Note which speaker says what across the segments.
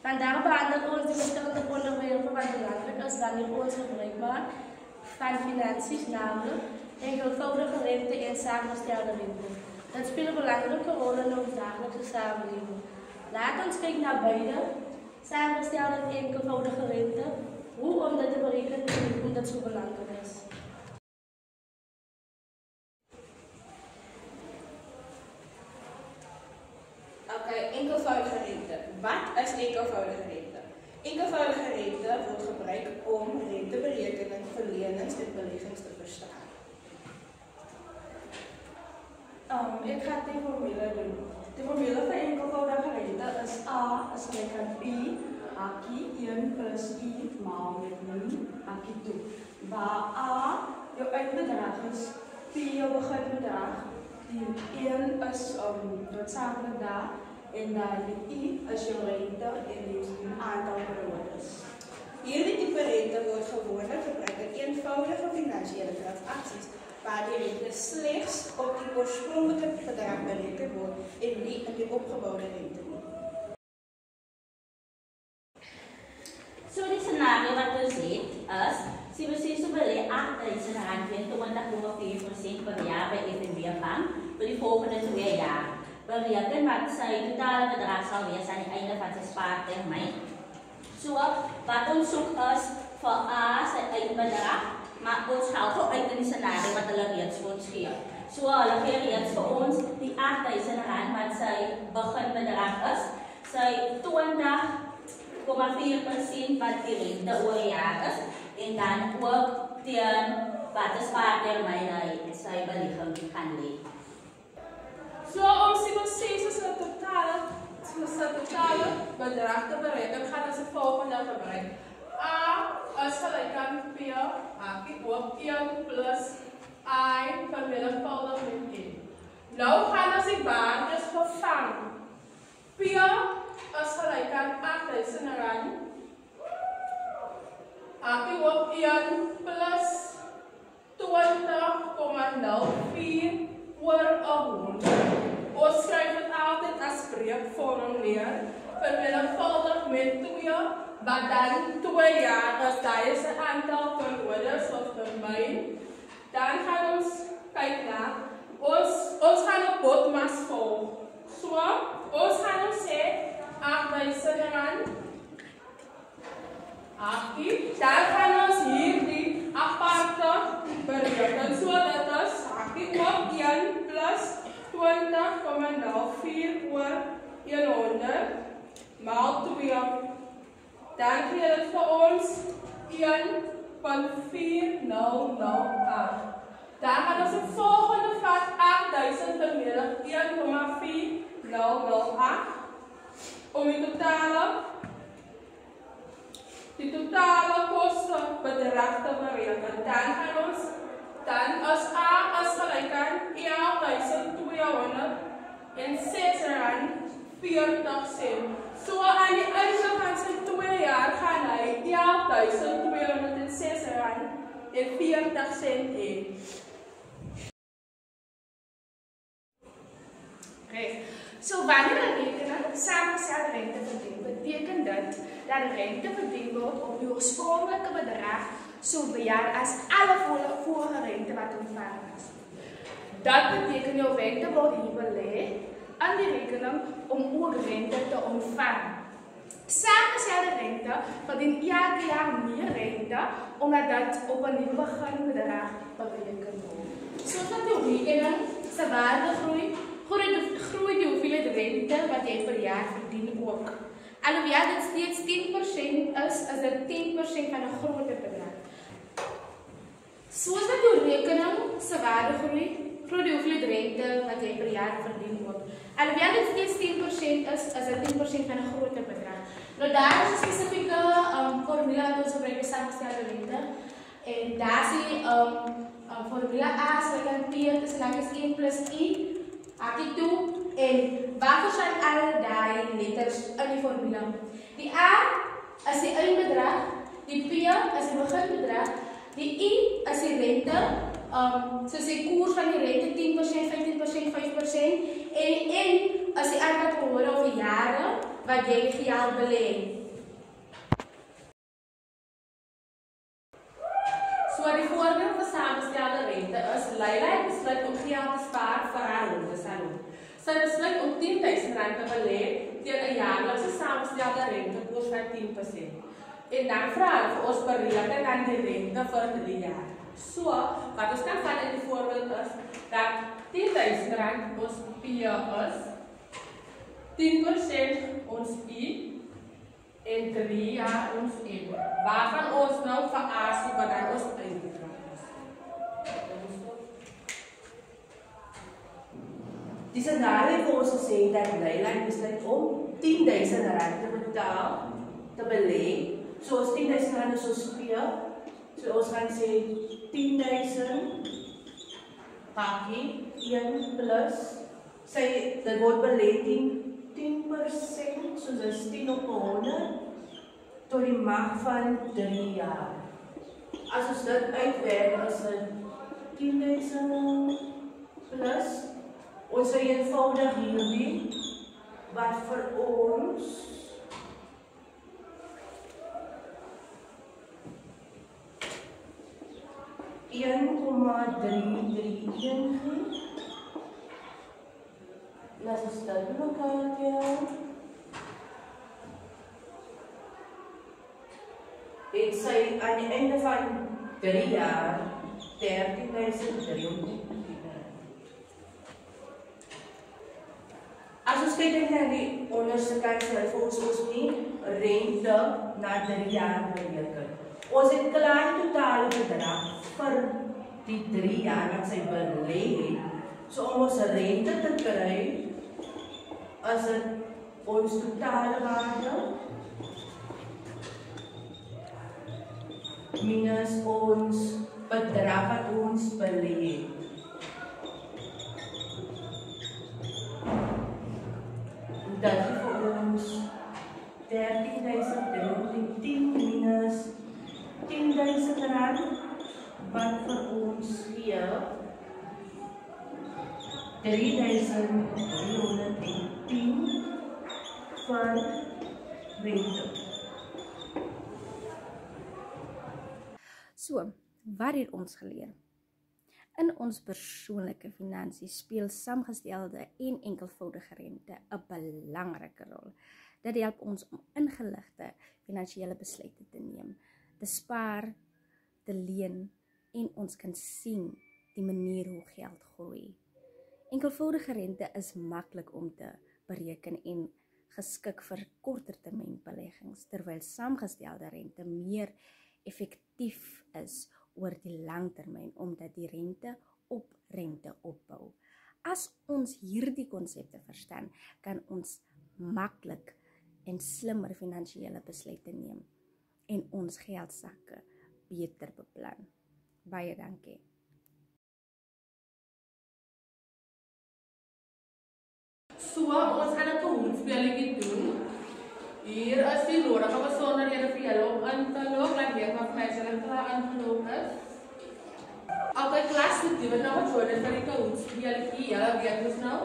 Speaker 1: Vandaag behandelen we de verschillende onderwerpen wat belangrijk is wanneer ons gebruik maken van financiën, namelijk enkelvoudige rente en samengestelde rente. Dat speelt een belangrijke rol in ons dagelijkse samenleving. Laat ons kijken naar beide, samengestelde en enkelvoudige rente, hoe om dat te berekenen en waarom dat zo belangrijk is.
Speaker 2: Enkelvoudige rente. Wat is enkelvoudige rente? Enkelvoudige rente wordt gebruikt om renteberekening voor lenings en beleggings te verstaan.
Speaker 3: Ik ga die formule doen. De formule voor enkelvoudige rente is A is gelijk aan B, hakkie 1 plus I maal met min, hakkie 2. Waar A jouw eindbedrag is, P jouw beginbedrag, die 1 is noodzakelijk daar. En dan die I is jouw rente en die aantal periodes.
Speaker 2: Hierdie type rente wordt gewoonlijk gebruikt in eenvoudige financiële transacties, waar die rente slechts op die oorspronkelijke bedrag berekend wordt en niet in die opgebouwde rente.
Speaker 4: So die scenario wat we zien is, si we willen 8.024,4% per jaar bij FNB Bank voor die volgende 2 jaar. Bereken wat sy totale bedrag sal wees aan die einde van sy spaartermyn. So, wat ons soek is vir A sy eindbedrag, maar ons haal gou uit in die scenario wat hulle reeds vir ons gee. So, hulle gee reeds vir ons die R8.000 wat sy beginbedrag is, sy 20,4% wat die rente oor die jaar is, en dan ook teen wat die spaartermyn hy sy belegging gaan lê.
Speaker 5: So, om CBC's totale bedrag te berekenen, gaan we het volgende gebruiken. A is gelijk aan P, hakkie ook 1 plus I vermenigvuldigd met 1. Nou gaan we die waardes vervangen. P is gelijk aan R8.000. Hakkie ook 1 plus 20,04 oor 100. Ons schrijft het altijd als breekvorm neer, vermenigvuldigd met 2, wat dan 2 jaar is. Dat is het aantal periodes of termijn. Dan gaan we kijken naar, ons gaan op botmas volgen. So, ons gaan zeggen R8.000. Dan gaan we hier die aparte berekenen. So, dat is hakkie ook 1 plus 20,04 oor 100 maal 2. Dan gee dit vir ons 1,4008. Dan gaan ons die volgende vat 8.000 vermenigvuldigd 1,4008 om die totale kostenbedrag te berekenen. Dan gaan ons as A is gelijk aan R11.206,40. So aan die einde van sy 2 jaar gaan hy R11.206,40 hê.
Speaker 6: So wanneer 'n rekening samengestelde rente verdien, beteken dit dat die rente verdien word op die oorspronklike bedrag sowel as alle vorige rente wat ontvang is. Dat beteken jou rente word hier belê aan die rekening om ook rente te ontvang. Samengestelde rente verdien elke jaar meer rente omdat dit op 'n nuwe beginbedrag bereken word. Soos dat jou rekening se waarde groei die hoeveelheid rente wat jy per jaar verdien ook. Alhoewel dit steeds 10% is dit 10% van 'n groter bedrag. Soos dat jou rekening se waarde groei die hoeveelheid rente wat jy per jaar verdien ook. Alhoewel dit steeds 10% is dit 10% van 'n groter bedrag. Nou daar is 'n spesifieke formule wat ons gebruik vir samengestelde rente. En daar is die formule A is gelijk aan P is lang as 1 plus I, hakkie 2, en waarvoor staan al die letters in die formule? Die A is die eindbedrag, die P is die beginbedrag, die I is die rente, soos die koers van die rente 10%, 15%, 5%, en die N is die aantal periode of die jare wat
Speaker 1: wat jy geld belê. So die voorbeeld van samengestelde rente is Leila het besluit om geld te spaar vir haar hondesalon. Sy besluit om R10,000 te belê teen 'n jaarlikse samengestelde rentekoers van 10%. En dan vra hulle vir ons bereken dan die rente vir 3 jaar. So, wat ons kan vat in die voorbeeld is dat R10,000 ons P is, 10% ons I en 3 jaar ons M. Waarvan ons nou vir A soek wat dan ons eindbedrag is.
Speaker 7: Die scenario vir ons gesê dat Leila besluit om R10,000 te betaal, te belê. So as R10,000 is ons P, so ons gaan sê 10,000 pakkie 1 plus dit word belê 10%, so dit is 10 op 100 tot die mag van 3 jaar. As ons dit uitwerk as 10,000 plus, ons sê eenvoudig hierdie wat vir ons 1,331 gee. Laat ons dit bymekaar tel. Het sy aan die einde van 3 jaar 13,300. As ons kyk na die onderste kant, sal ons nie rente na 3 jaar bereken. Ons het klaar die totale bedrag vir die 3 jaar wat sy belê het. So om ons rente te kry, as dit ons totale waarde minus ons bedrag wat ons belê het. Dat is vir ons 13,310 minus R10,000 wat vir ons gee 3,310 vir rente.
Speaker 8: So, wat het ons geleer? In ons persoonlike finansies speel samengestelde en enkelvoudige rente 'n belangrike rol. Dit help ons om ingeligte finansiële besluite te neem, te spaar, te leen en ons kan sien die manier hoe geld groei. Enkelvoudige rente is maklik om te bereken en geskik vir korttermynbeleggings, terwyl saamgestelde rente meer effektief is oor die langtermyn omdat die rente op rente opbou. As ons hierdie konsepte verstaan, kan ons maklik en slimmer finansiële besluite neem en ons geldsakke beter beplan. Baie dankie.
Speaker 1: So, ons gaan 'n kahoot-spelletjie doen. Hier is die nodige besonderhede vir julle om in te log, laat weet wat vir my julle klaar ingelog is. Albei klas die wat nou wat worden vir die kahoot-spelletjie, julle weet ons nou.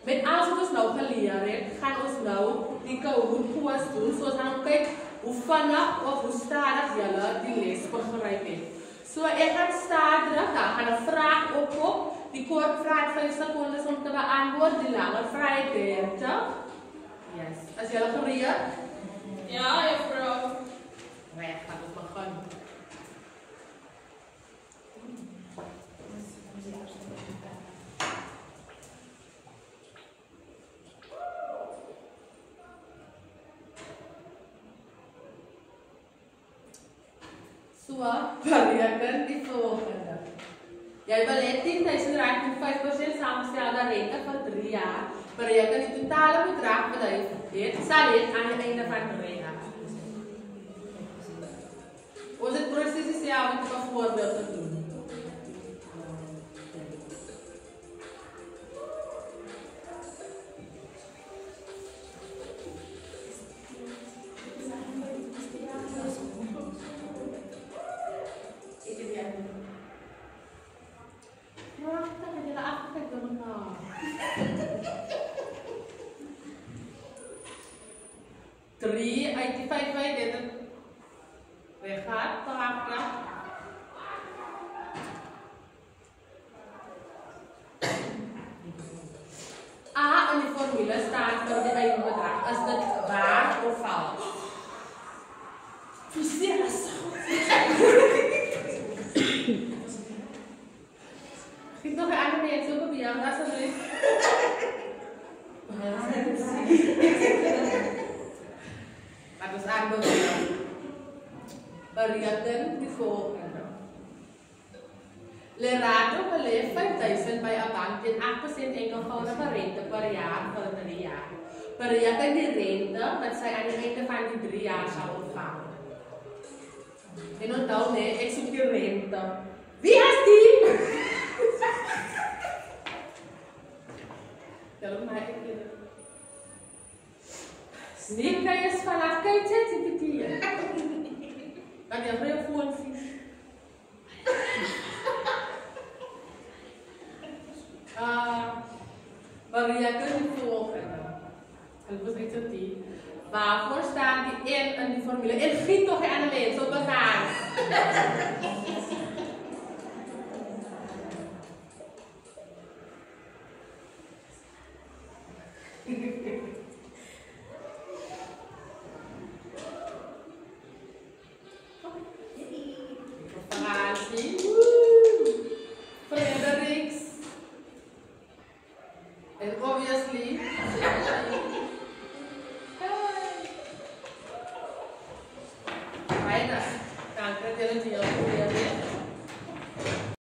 Speaker 1: Met alles wat ons nou geleer het, gaan ons nou die kahoot-quiz doen, so ons gaan kyk hoe vinnig of hoe stadig julle die les begryp het. So ek gaan stadig, dan gaan 'n vraag opkom. Die kort vraag 5 sekondes om te beantwoord, die lange vraag 30. Yes. Is julle gereed?
Speaker 5: Ja, juffrou.
Speaker 1: Reg, gaan ons begin. So, bereken die volgende. Jy belê R10,000 met 5% saamgestelde rente vir 3 jaar. Bereken die totale bedrag wat jy het, sal dit aan die einde van 3 jaar. Ons het presies dieselfde met 'n voorbeeld te doen.
Speaker 5: formule staat voor de eindbedrag. Is dit waar of vals?
Speaker 2: Precies.
Speaker 5: Ik nog een andere mensen op jou, alsjeblieft. Maar dat is aanbevolen. Bereken die volgende. Lerato beleeft 5.000 bij een bank in 8% enkelvoudige rente per jaar voor 3 jaar. Bereken die rente dat zij aan het einde van die 3 jaar zal ontvangen. En onthoud, nee, ik zoek die rente. Wie has die? Tell mij een keer. Niet kan je vanaf kijken, zit het hier. Kan je heel goed zien. Bereken die volgende. Dat was iets op die. Waarvoor staan die in die formule? En giet toch aan de lens op elkaar.